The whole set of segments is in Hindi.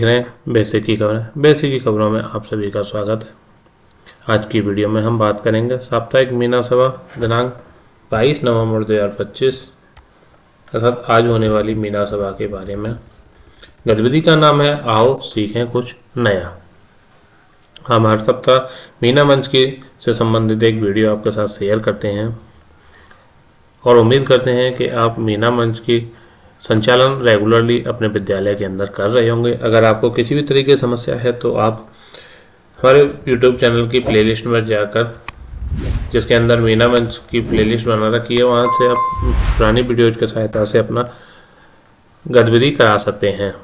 बेसिक की खबरें। बेसिक की खबरों में आप सभी का स्वागत है। आज की वीडियो में हम बात करेंगे साप्ताहिक मीना सभा दिनांक 22 नवंबर 2025 अर्थात आज होने वाली मीना सभा के बारे में। गतिविधि का नाम है आओ सीखें कुछ नया। हम हर सप्ताह मीना मंच की से संबंधित एक वीडियो आपके साथ शेयर करते हैं और उम्मीद करते हैं कि आप मीना मंच की संचालन रेगुलरली अपने विद्यालय के अंदर कर रहे होंगे। अगर आपको किसी भी तरीके की समस्या है तो आप हमारे YouTube चैनल की प्लेलिस्ट में जाकर, जिसके अंदर मीना मंच की प्लेलिस्ट बना रखी है, वहाँ से आप पुरानी वीडियोज की सहायता से अपना गतिविधि करा सकते हैं।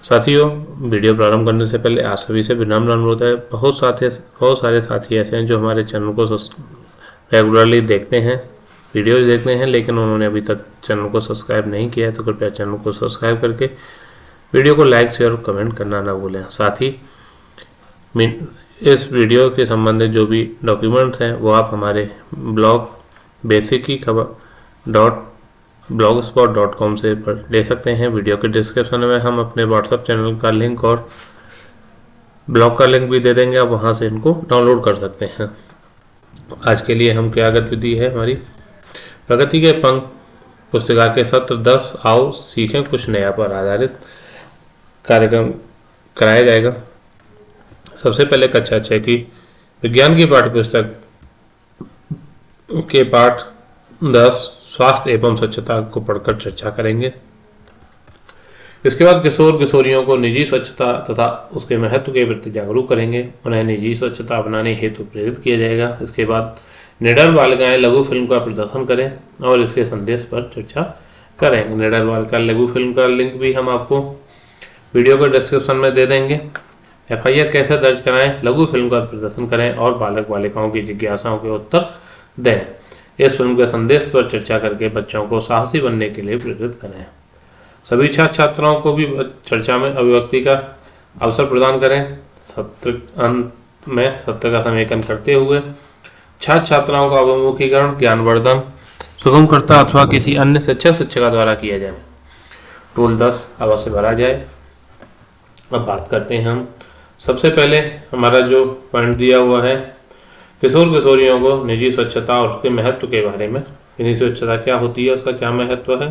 साथियों, वीडियो प्रारंभ करने से पहले आप सभी से विनम्र अनुरोध है। बहुत सारे साथी ऐसे हैं जो हमारे चैनल को रेगुलरली देखते हैं, वीडियोज देखते हैं, लेकिन उन्होंने अभी तक चैनल को सब्सक्राइब नहीं किया है, तो कृपया चैनल को सब्सक्राइब करके वीडियो को लाइक शेयर और कमेंट करना ना भूलें। साथ ही इस वीडियो के संबंधित जो भी डॉक्यूमेंट्स हैं वो आप हमारे ब्लॉग basickikhbar.blogspot.com से ले सकते हैं। वीडियो के डिस्क्रिप्शन में हम अपने व्हाट्सएप चैनल का लिंक और ब्लॉग का लिंक भी दे देंगे, आप वहाँ से इनको डाउनलोड कर सकते हैं। आज के लिए हम क्या गतिविधि है हमारी, प्रगति के पंख पुस्तिका के सत्र 10 आओ सीखें कुछ नया पर आधारित कार्यक्रम कराया जाएगा। सबसे पहले कक्षा 6 की विज्ञान की पाठ्यपुस्तक के पाठ 10 स्वास्थ्य एवं स्वच्छता को पढ़कर चर्चा करेंगे। इसके बाद किशोर किशोरियों को निजी स्वच्छता तथा उसके महत्व के प्रति जागरूक करेंगे, उन्हें निजी स्वच्छता अपनाने हेतु प्रेरित किया जाएगा। इसके बाद निडर बालिकाएं लघु फिल्म का प्रदर्शन करें और इसके संदेश पर चर्चा करें। निडर बालिका लघु फिल्म का लिंक भी हम आपको वीडियो के डिस्क्रिप्शन में दे देंगे। FIR कैसे दर्ज कराएं, लघु फिल्म का प्रदर्शन करें और बालक बालिकाओं की जिज्ञासाओं के उत्तर दें। इस फिल्म के संदेश पर चर्चा करके बच्चों को साहसी बनने के लिए प्रेरित करें। सभी छात्र छात्राओं को भी चर्चा में अभिव्यक्ति का अवसर प्रदान करें। सत्र अंत में सत्र का समेकन करते हुए छात्र छात्राओं का अभिमुखीकरण ज्ञानवर्धन सुगमकर्ता अथवा किसी अन्य शिक्षक शिक्षिका द्वारा किया जाए। रोल 10 अवश्य भरा जाए। अब बात करते हैं हम। सबसे पहले हमारा जो पॉइंट दिया हुआ है किशोर किशोरियों को निजी स्वच्छता और उसके महत्व के बारे में। निजी स्वच्छता क्या होती है, उसका क्या महत्व है।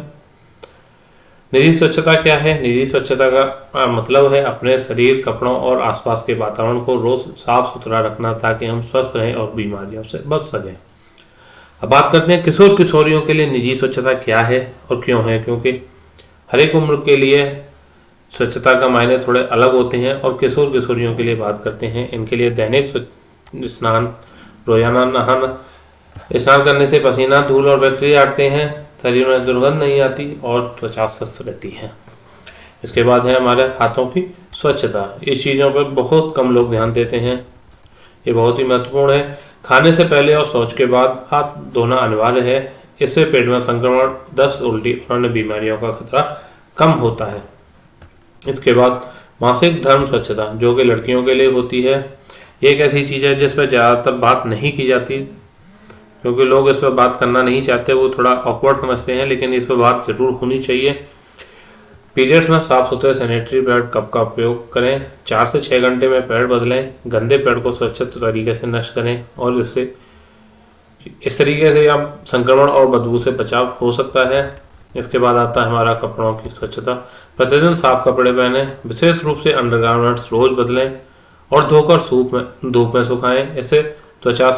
निजी स्वच्छता क्या है? निजी स्वच्छता का मतलब है अपने शरीर, कपड़ों और आसपास के वातावरण को रोज साफ सुथरा रखना ताकि हम स्वस्थ रहें और बीमारियों से बच सकें। अब बात करते हैं किशोर किशोरियों के लिए निजी स्वच्छता क्या है और क्यों है, क्योंकि हर एक उम्र के लिए स्वच्छता का मायने थोड़े अलग होते हैं। और किशोर किशोरियों के लिए बात करते हैं, इनके लिए दैनिक स्नान, रोजाना नहाना, स्नान करने से पसीना, धूल और बैक्टीरिया हटते हैं, शरीर में दुर्गंध नहीं आती और त्वचा स्वस्थ रहती है। इसके बाद है हमारे हाथों की स्वच्छता। इस चीज़ों पर बहुत कम लोग ध्यान देते हैं, ये बहुत ही महत्वपूर्ण है। खाने से पहले और शौच के बाद हाथ धोना अनिवार्य है। इससे पेट में संक्रमण, दस्त, उल्टी और अन्य बीमारियों का खतरा कम होता है। इसके बाद मासिक धर्म स्वच्छता, जो कि लड़कियों के लिए होती है। ये एक ऐसी चीज़ है जिस पर ज़्यादातर बात नहीं की जाती, क्योंकि लोग इस पर बात करना नहीं चाहते, वो थोड़ा ऑकवर्ड समझते हैं, लेकिन इस पर बात जरूर होनी चाहिए। पीरियड्स में साफ सुथरे सैनिटरी पैड कप का उपयोग करें। 4 से 6 घंटे में पैड बदलें। गंदे पैड को स्वच्छ तरीके से नष्ट करें और इस तरीके से आप संक्रमण और बदबू से बचाव हो सकता है। इसके बाद आता है हमारा कपड़ों की स्वच्छता। प्रतिदिन साफ कपड़े पहने, विशेष रूप से अंडरगारमेंट्स रोज बदलें और धोकर धूप में सुखाएं। इससे त्वचा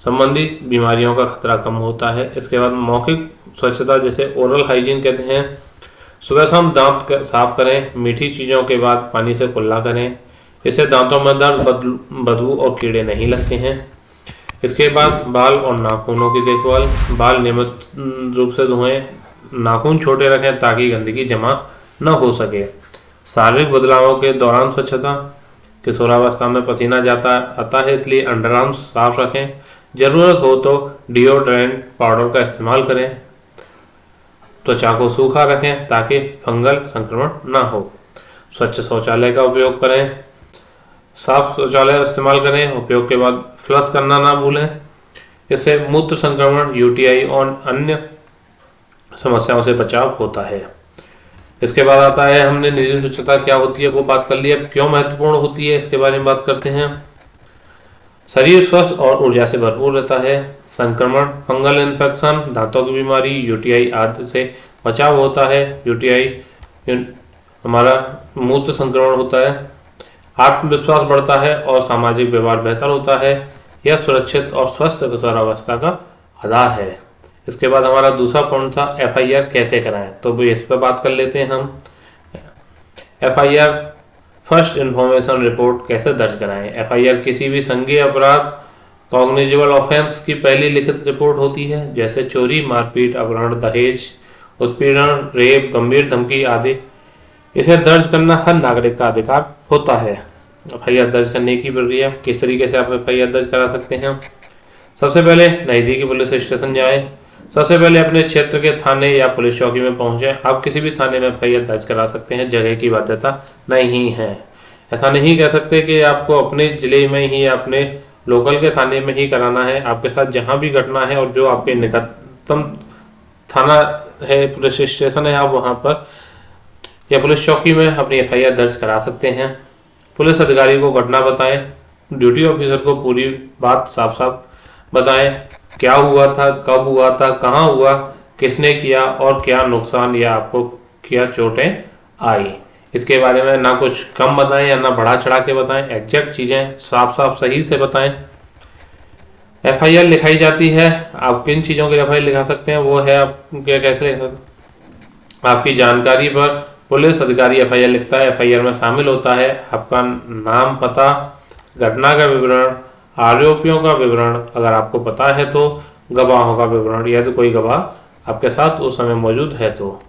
संबंधी बीमारियों का खतरा कम होता है। इसके बाद मौखिक स्वच्छता, जिसे ओरल हाइजीन कहते हैं। सुबह शाम दांत साफ करें। मीठी चीज़ों के बाद पानी से कुल्ला करें, इससे दांतों में दर्द, बदबू और कीड़े नहीं लगते हैं। इसके बाद बाल और नाखूनों की देखभाल। बाल नियमित रूप से धोएं, नाखून छोटे रखें ताकि गंदगी जमा न हो सके। शारीरिक बदलावों के दौरान स्वच्छता। किशोरावस्था में पसीना आता है, इसलिए अंडरआर्म्स साफ रखें। जरूरत हो तो डिओड्रेंट पाउडर का इस्तेमाल करें। त्वचा को सूखा रखें ताकि फंगल संक्रमण न हो। स्वच्छ शौचालय का उपयोग करें। साफ शौचालय इस्तेमाल करें। उपयोग के बाद फ्लश करना ना भूलें, इससे मूत्र संक्रमण, UTI और अन्य समस्याओं से बचाव होता है। इसके बाद आता है, हमने निजी स्वच्छता क्या होती है वो बात कर ली। अब क्यों महत्वपूर्ण होती है इसके बारे में बात करते हैं। शरीर स्वस्थ और ऊर्जा से भरपूर रहता है। संक्रमण, फंगल इन्फेक्शन, दांतों की बीमारी, यूटीआई आदि से बचाव होता है। यूटीआई हमारा मूत्र संक्रमण होता है। आत्मविश्वास बढ़ता है और सामाजिक व्यवहार बेहतर होता है। यह सुरक्षित और स्वस्थ किशोरावस्था का आधार है। इसके बाद हमारा दूसरा पॉइंट था एफआईआर कैसे कराएं, तो इस पर बात कर लेते हैं हम। एफआईआर फर्स्ट इंफॉर्मेशन रिपोर्ट कैसे दर्ज कराएं। एफआईआर किसी भी संज्ञेय अपराध कॉग्निजेबल ऑफेंस की पहली लिखित रिपोर्ट होती है, जैसे चोरी, मारपीट, अपहरण, दहेज, उत्पीड़न, रेप, गंभीर धमकी आदि। इसे दर्ज करना हर नागरिक का अधिकार होता है। एफआईआर दर्ज करने की प्रक्रिया, किस तरीके से आप एफआईआर दर्ज करा सकते हैं। सबसे पहले नजदीकी पुलिस स्टेशन जाएं। सबसे पहले अपने क्षेत्र के थाने या पुलिस चौकी में पहुंचे। आप किसी भी थाने में एफआईआर दर्ज करा सकते हैं, जगह की बाध्यता नहीं है। ऐसा नहीं कह सकते कि आपको अपने जिले में ही या अपने लोकल के थाने में ही कराना है। आपके साथ जहां भी घटना है और जो आपके निकटतम थाना है, पुलिस स्टेशन है, आप वहां पर या पुलिस चौकी में अपनी एफआईआर दर्ज करा सकते हैं। पुलिस अधिकारी को घटना बताएं। ड्यूटी ऑफिसर को पूरी बात साफ साफ बताएं, क्या हुआ था, कब हुआ था, कहाँ हुआ, किसने किया और क्या नुकसान या आपको क्या चोटें आई। इसके बारे में ना कुछ कम बताएं या ना बढ़ा चढ़ा के बताएं, एग्जैक्ट चीजें साफ साफ सही से बताएं। एफआईआर लिखाई जाती है, आप किन चीजों की एफआईआर लिखा सकते हैं वो है आप कैसे लिख सकते, आपकी जानकारी पर पुलिस अधिकारी एफआईआर लिखता है। एफआईआर में शामिल होता है आपका नाम, पता, घटना का विवरण, आरोपियों का विवरण, अगर आपको पता है तो गवाहों का विवरण, या तो कोई गवाह आपके साथ उस समय मौजूद है तो।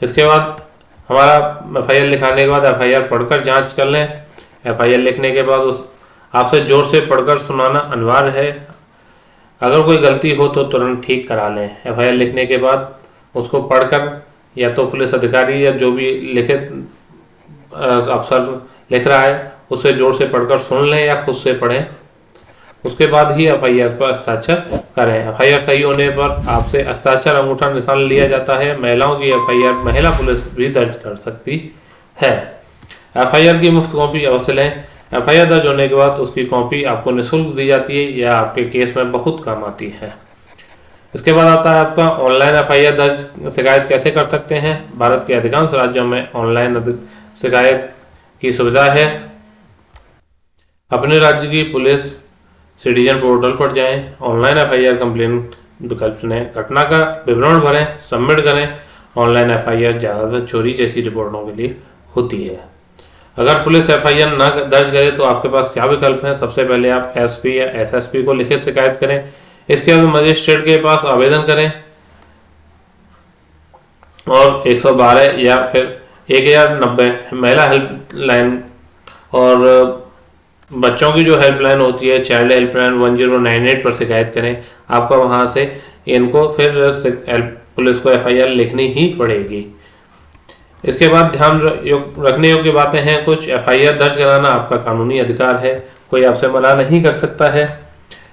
इसके बाद हमारा एफआईआर लिखाने के बाद एफआईआर पढ़कर जांच कर लें। एफआईआर लिखने के बाद उस आपसे जोर से पढ़कर सुनाना अनिवार्य है। अगर कोई गलती हो तो तुरंत ठीक करा लें। एफआईआर लिखने के बाद उसको पढ़कर या तो पुलिस अधिकारी या जो भी लिखित अफसर लिख रहा है उसे जोर से पढ़कर सुन लें या खुद से पढ़ें। उसके बाद ही एफआईआर पर हस्ताक्षर करें। एफआईआर सही होने पर आपसे हस्ताक्षर अंगूठा निशान लिया जाता है। महिलाओं की एफआईआर महिला पुलिस भी दर्ज कर सकती है। एफआईआर की मुफ्त कॉपी अवश्य लें। एफआईआर दर्ज होने के बाद उसकी कॉपी आपको निःशुल्क दी जाती है, यह आपके केस में बहुत काम आती है। इसके बाद आता है आपका ऑनलाइन एफआईआर दर्ज शिकायत कैसे कर सकते हैं। भारत के अधिकांश राज्यों में ऑनलाइन शिकायत की सुविधा है। अपने राज्य की पुलिस सिटीजन पोर्टल पर जाएं, ऑनलाइन एफआईआर कंप्लेन विकल्प चुनें, घटना का विवरण भरें, सबमिट करें। ऑनलाइन एफआईआर ज्यादातर चोरी जैसी रिपोर्टों के लिए होती है। अगर पुलिस एफआईआर न दर्ज करे तो आपके पास क्या विकल्प है। सबसे पहले आप एसपी या एसएसपी को लिखित शिकायत करें। इसके बाद मजिस्ट्रेट के पास आवेदन करें और 112 या फिर 1090 महिला हेल्पलाइन और बच्चों की जो हेल्पलाइन होती है चाइल्ड हेल्पलाइन 1098 पर शिकायत करें। आपको वहां से इनको फिर पुलिस को एफआईआर लिखनी ही पड़ेगी। इसके बाद ध्यान रखने योग्य बातें हैं कुछ। एफआईआर दर्ज कराना आपका कानूनी अधिकार है, कोई आपसे मना नहीं कर सकता है।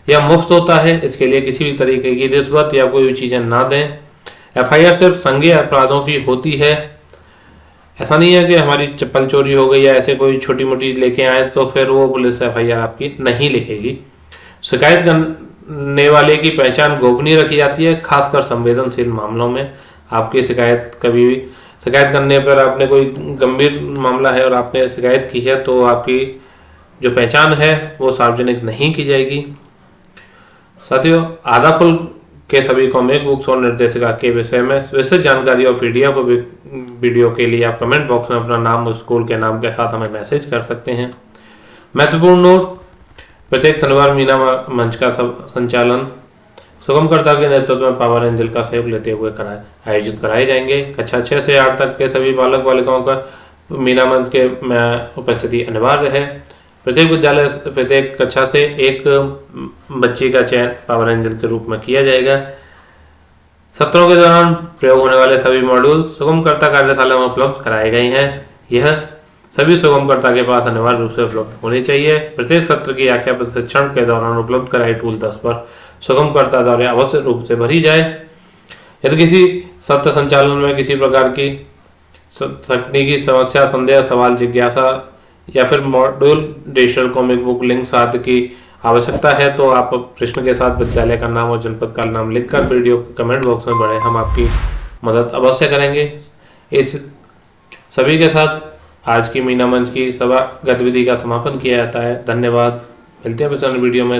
यह मुफ्त होता है, इसके लिए किसी भी तरीके की रिश्वत या कोई भी चीजें ना दें। एफआईआर सिर्फ संज्ञेय अपराधों की होती है। ऐसा नहीं है कि हमारी चप्पल चोरी हो गई या ऐसे कोई छोटी मोटी लेके आए तो फिर वो पुलिस एफआईआर आपकी नहीं लिखेगी। शिकायत करने वाले की पहचान गोपनीय रखी जाती है, खासकर संवेदनशील मामलों में। आपकी शिकायत कभी भी शिकायत करने पर आपने कोई गंभीर मामला है और आपने शिकायत की है तो आपकी जो पहचान है वो सार्वजनिक नहीं की जाएगी। साथियों, आधा फुल के सभी कॉमिक बुक्स और निर्देशिका के विषय में विशेष जानकारी और पीडीएफ वीडियो के लिए आप कमेंट बॉक्स में अपना नाम और स्कूल के नाम के साथ हमें मैसेज कर सकते हैं। महत्वपूर्ण नोट, प्रत्येक शनिवार मीना मंच का संचालन सुगमकर्ता के नेतृत्व में पावर एंजल का सहयोग लेते हुए आयोजित कराए जाएंगे। कक्षा 6 से 8 तक के सभी बालक बालिकाओं का मीना मंच के उपस्थिति अनिवार्य है। प्रत्येक विद्यालय प्रत्येक कक्षा से एक बच्ची का चयन पावर एंजल के रूप में किया जाएगा। सत्रों के दौरान प्रयोग होने वाले सभी मॉड्यूल सुगमकर्ता कार्यशाला में उपलब्ध कराए गए हैं। यह सभी सुगमकर्ता के पास अनिवार्य रूप से उपलब्ध होनी चाहिए। प्रत्येक सत्र की आख्या प्रशिक्षण के दौरान उपलब्ध कराए टूल 10 पर सुगमकर्ता द्वारा अवश्य रूप से भरी जाए। यदि किसी सत्र संचालन में किसी प्रकार की तकनीकी समस्या, संदेह, सवाल, जिज्ञासा या फिर module digital comic book link आदि की आवश्यकता है तो आप प्रश्न के साथ विद्यालय का नाम और जनपद का नाम लिखकर वीडियो कमेंट बॉक्स में बढ़े, हम आपकी मदद अवश्य करेंगे। इस सभी के साथ आज की मीना मंच की सभा गतिविधि का समापन किया जाता है। धन्यवाद। मिलते हैं वीडियो में।